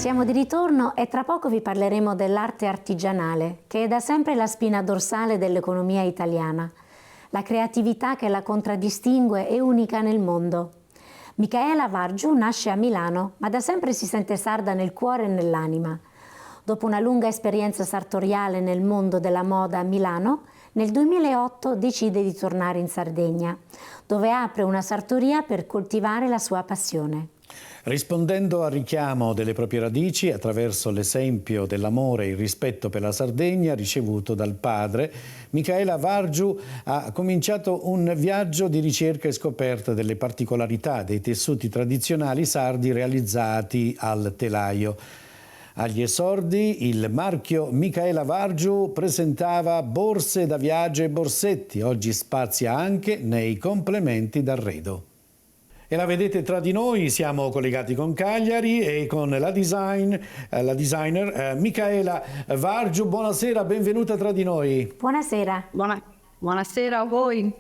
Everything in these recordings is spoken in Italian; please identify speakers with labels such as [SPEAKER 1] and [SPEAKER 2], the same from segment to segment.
[SPEAKER 1] Siamo di ritorno e tra poco vi parleremo dell'arte artigianale, che è da sempre la spina dorsale dell'economia italiana. La creatività che la contraddistingue è unica nel mondo. Micaela Vargiu nasce a Milano, ma da sempre si sente sarda nel cuore e nell'anima. Dopo una lunga esperienza sartoriale nel mondo della moda a Milano, nel 2008 decide di tornare in Sardegna, dove apre una sartoria per coltivare la sua passione.
[SPEAKER 2] Rispondendo al richiamo delle proprie radici attraverso l'esempio dell'amore e il rispetto per la Sardegna ricevuto dal padre, Micaela Vargiu ha cominciato un viaggio di ricerca e scoperta delle particolarità dei tessuti tradizionali sardi realizzati al telaio. Agli esordi il marchio Micaela Vargiu presentava borse da viaggio e borsetti, oggi spazia anche nei complementi d'arredo. E la vedete tra di noi, siamo collegati con Cagliari e con la designer Micaela Vargiu. Buonasera, benvenuta tra di noi.
[SPEAKER 1] Buonasera.
[SPEAKER 3] Buonasera a voi,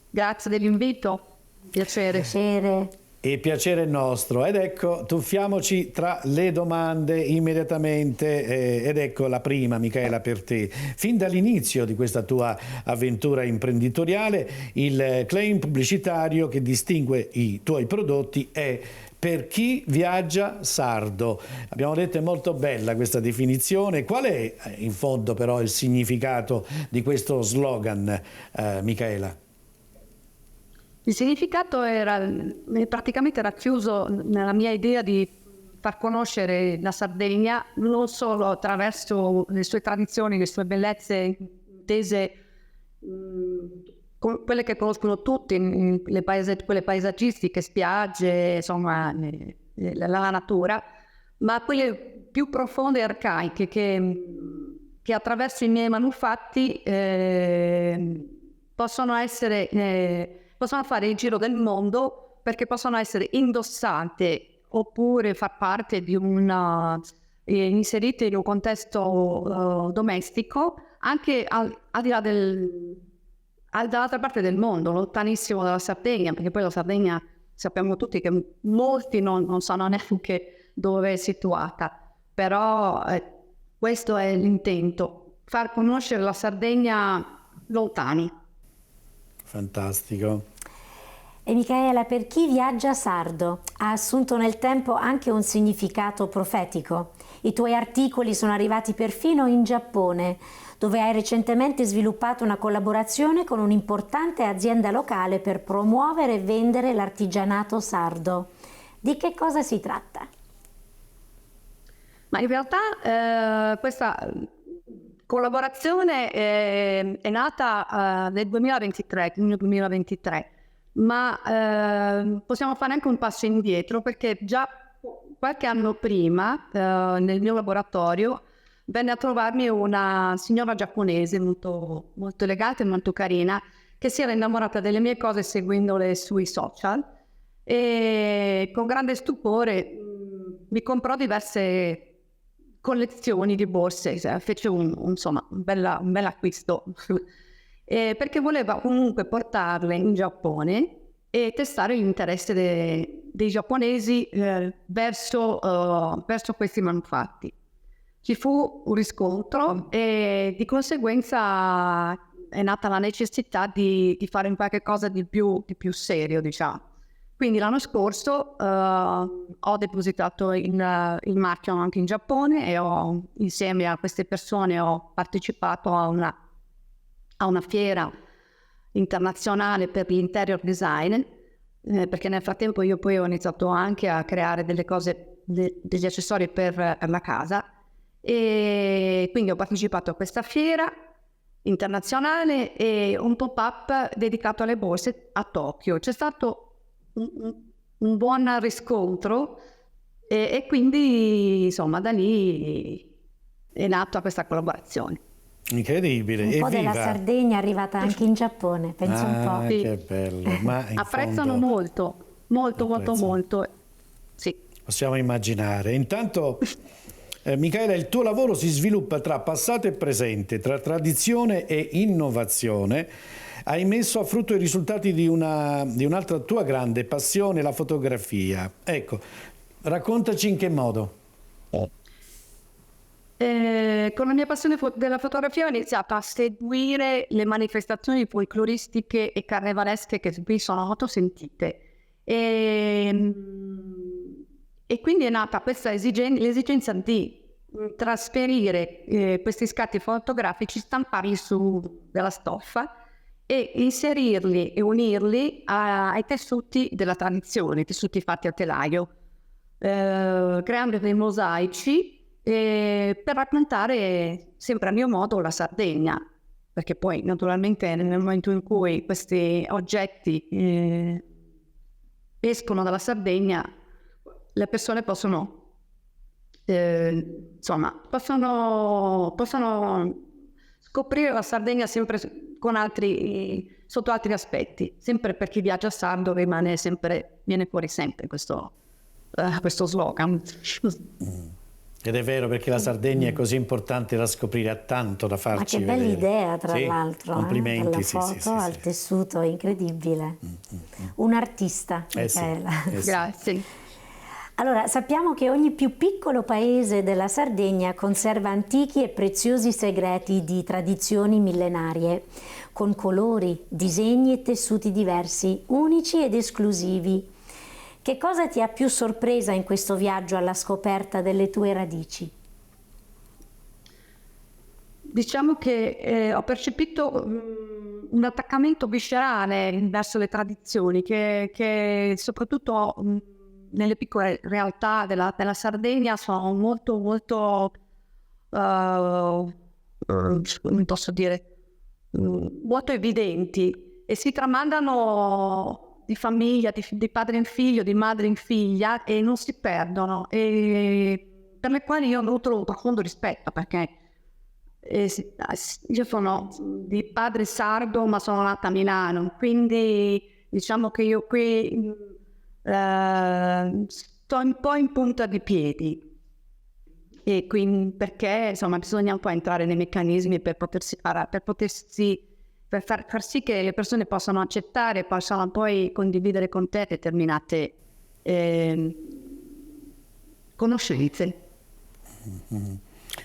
[SPEAKER 3] grazie dell'invito, piacere.
[SPEAKER 1] Piacere.
[SPEAKER 2] E piacere nostro. Ed ecco, tuffiamoci tra le domande immediatamente. Ed ecco la prima, Micaela, per te. Fin dall'inizio di questa tua avventura imprenditoriale, il claim pubblicitario che distingue i tuoi prodotti è "per chi viaggia sardo". Abbiamo detto è molto bella questa definizione. Qual è in fondo però il significato di questo slogan, Micaela?
[SPEAKER 3] Il significato era praticamente racchiuso nella mia idea di far conoscere la Sardegna non solo attraverso le sue tradizioni, le sue bellezze intese, quelle che conoscono tutti, quelle paesaggistiche, spiagge, insomma, la natura, ma quelle più profonde e arcaiche che attraverso i miei manufatti possono fare il giro del mondo, perché possono essere indossate oppure far parte di inserite in un contesto domestico, anche al di là dall'altra parte del mondo, lontanissimo dalla Sardegna, perché poi la Sardegna sappiamo tutti che molti non sanno neanche dove è situata, però questo è l'intento, far conoscere la Sardegna lontani.
[SPEAKER 2] Fantastico.
[SPEAKER 1] E Micaela, per chi viaggia sardo, ha assunto nel tempo anche un significato profetico. I tuoi articoli sono arrivati perfino in Giappone, dove hai recentemente sviluppato una collaborazione con un'importante azienda locale per promuovere e vendere l'artigianato sardo. Di che cosa si tratta?
[SPEAKER 3] Ma in realtà questa collaborazione è nata nel 2023, ma possiamo fare anche un passo indietro, perché già qualche anno prima nel mio laboratorio venne a trovarmi una signora giapponese molto, molto elegante e molto carina, che si era innamorata delle mie cose seguendole sui social, e con grande stupore mi comprò diverse collezioni di borse, fece un bel acquisto perché voleva comunque portarle in Giappone e testare l'interesse dei giapponesi verso questi manufatti. Ci fu un riscontro e di conseguenza è nata la necessità di fare un qualche cosa di più serio, diciamo. Quindi l'anno scorso ho depositato il marchio anche in Giappone e insieme a queste persone ho partecipato a una fiera internazionale per l'interior design, perché nel frattempo io poi ho iniziato anche a creare delle cose, degli accessori per la casa, e quindi ho partecipato a questa fiera internazionale e un pop-up dedicato alle borse a Tokyo. C'è stato un buon riscontro e quindi insomma da lì è nata questa collaborazione.
[SPEAKER 2] Incredibile.
[SPEAKER 1] Un po' della Sardegna è arrivata anche in Giappone, penso un po'.
[SPEAKER 3] Sì.
[SPEAKER 2] Che bello. Ma
[SPEAKER 3] apprezzano molto. Sì.
[SPEAKER 2] Possiamo immaginare. Intanto Micaela, il tuo lavoro si sviluppa tra passato e presente, tra tradizione e innovazione. Hai messo a frutto i risultati di un'altra tua grande passione, la fotografia. Ecco, raccontaci in che modo.
[SPEAKER 3] Con la mia passione della fotografia ho iniziato a seguire le manifestazioni folcloristiche e carnevalesche che qui sono molto sentite. E quindi è nata questa l'esigenza di trasferire questi scatti fotografici, stamparli su della stoffa e inserirli e unirli ai tessuti della tradizione, i tessuti fatti a telaio, creando dei mosaici per raccontare sempre a mio modo la Sardegna, perché poi naturalmente nel momento in cui questi oggetti escono dalla Sardegna, le persone possono scoprire la Sardegna sempre sotto altri aspetti. Sempre per chi viaggia sardo viene fuori sempre questo slogan.
[SPEAKER 2] Ed è vero, perché la Sardegna è così importante da scoprire, ha tanto da farci vedere.
[SPEAKER 1] Ma che bella idea, tra l'altro.
[SPEAKER 2] Complimenti.
[SPEAKER 1] Dalla foto al tessuto, è incredibile. Un artista, Micaela.
[SPEAKER 3] Grazie.
[SPEAKER 1] Allora, sappiamo che ogni più piccolo paese della Sardegna conserva antichi e preziosi segreti di tradizioni millenarie, con colori, disegni e tessuti diversi, unici ed esclusivi. Che cosa ti ha più sorpresa in questo viaggio alla scoperta delle tue radici?
[SPEAKER 3] Diciamo che ho percepito un attaccamento viscerale verso le tradizioni che soprattutto nelle piccole realtà della Sardegna sono molto come posso dire, molto evidenti e si tramandano di famiglia, di padre in figlio, di madre in figlia, e non si perdono, e per le quali io ho avuto un profondo rispetto, perché io sono di padre sardo ma sono nata a Milano, quindi diciamo che io qui sto un po' in punta di piedi, e quindi perché insomma bisogna un po' entrare nei meccanismi per far sì che le persone possano accettare e possano poi condividere con te determinate conoscenze.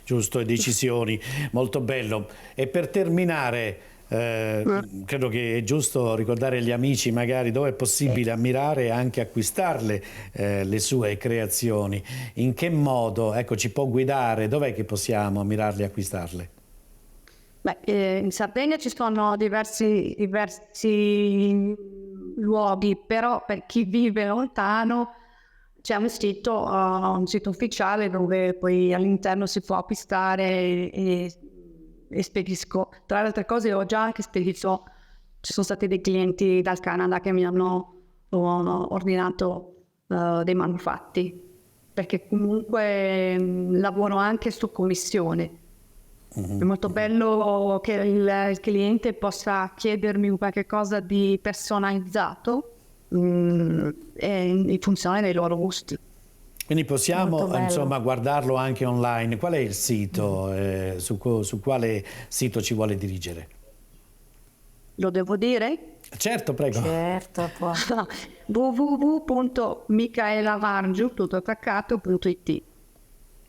[SPEAKER 2] Giusto, e decisioni. Molto bello. E per terminare, credo che è giusto ricordare agli amici magari dove è possibile ammirare e anche acquistarle le sue creazioni. In che modo, ecco, ci può guidare? Dov'è che possiamo ammirarle e acquistarle?
[SPEAKER 3] In Sardegna ci sono diversi luoghi, però per chi vive lontano c'è un sito ufficiale dove poi all'interno si può acquistare e spedisco. Tra le altre cose ho già anche spedito, ci sono stati dei clienti dal Canada che mi hanno ordinato dei manufatti, perché comunque lavoro anche su commissione. È molto bello che il cliente possa chiedermi qualche cosa di personalizzato in funzione dei loro gusti.
[SPEAKER 2] Quindi possiamo insomma guardarlo anche online. Qual è il sito? Su quale sito ci vuole dirigere? Lo devo dire? Certo, prego.
[SPEAKER 1] Certo, può.
[SPEAKER 3] www.micaelavargiu.it.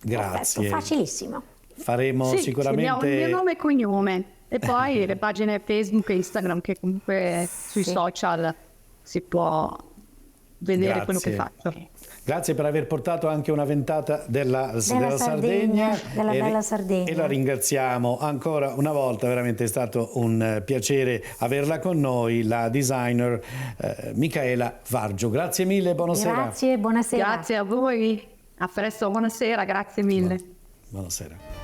[SPEAKER 2] Grazie.
[SPEAKER 1] Perfetto, facilissimo.
[SPEAKER 2] Faremo sicuramente
[SPEAKER 3] il mio nome e cognome, e poi le pagine Facebook e Instagram, che comunque sui social si può vedere quello che faccio.
[SPEAKER 2] Grazie per aver portato anche una ventata della Sardegna,
[SPEAKER 1] della bella Sardegna,
[SPEAKER 2] e la ringraziamo ancora una volta. Veramente è stato un piacere averla con noi, la designer Micaela Vargiu. Grazie mille, buonasera.
[SPEAKER 1] Grazie, buonasera.
[SPEAKER 3] Grazie a voi, a presto, buonasera, grazie mille.
[SPEAKER 2] Buonasera.